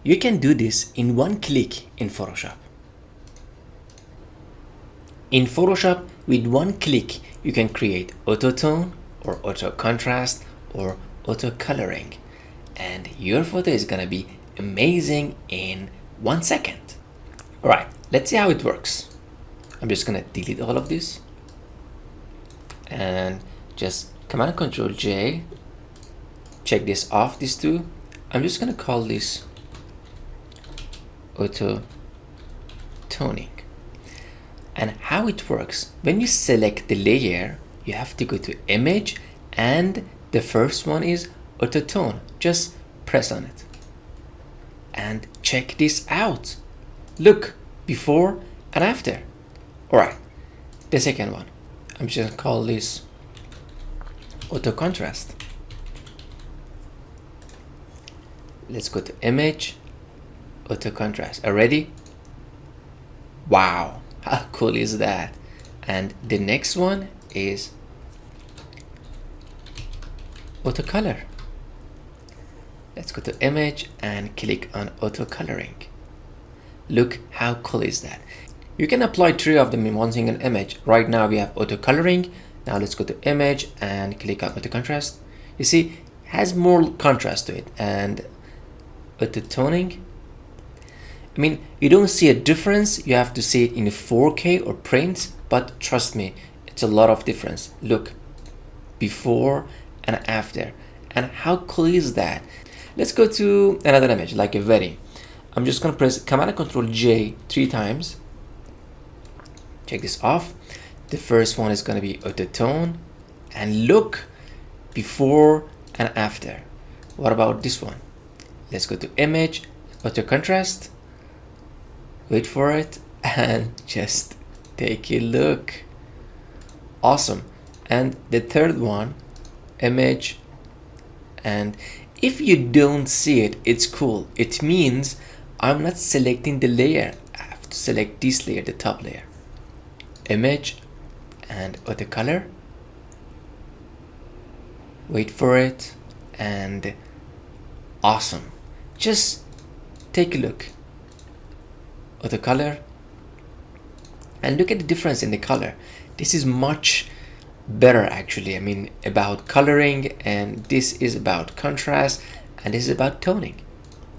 You can do this in one click in Photoshop. In Photoshop, with one click, you can create auto tone or auto contrast or auto coloring, and your photo is gonna be amazing in 1 second. All right, let's see how it works. I'm just gonna delete all of this and just Command Control J. Check this off, these two. I'm just gonna call this auto toning. And how it works, when you select the layer, you have to go to image, and the first one is auto tone. Just press on it and check this out. Look, before and after. All right, the second one, I'm just gonna call this auto contrast. Let's go to image, auto contrast. Ready? Wow, how cool is that? And the next one is auto color. Let's go to image and click on auto coloring. Look how cool is that? You can apply 3 of them in one single image. Right now we have auto coloring. Now let's go to image and click on auto contrast. You see, it has more contrast to it. And auto toning, I mean, you don't see a difference. You have to see it in 4K or print, but trust me, it's a lot of difference. Look, before and after. And how cool is that? Let's go to another image, like a wedding. I'm just gonna press Command and Control J 3 times. Check this off. The first one is gonna be auto tone, and look, before and after. What about this one? Let's go to image, auto contrast. Wait for it and just take a look. Awesome. And the third one, image, and if you don't see it, it's cool. It means I'm not selecting the layer. I have to select this layer, the top layer. Image and auto color. Wait for it, and awesome. Just take a look. Auto color, and look at the difference in the color. This is much better actually. I mean, about coloring, and this is about contrast, and this is about toning.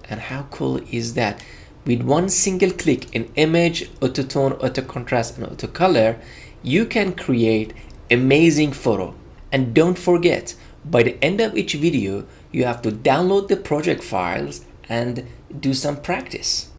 And how cool is that? With one single click in image, auto tone, auto contrast, and auto color, you can create amazing photo. And don't forget, by the end of each video, you have to download the project files and do some practice.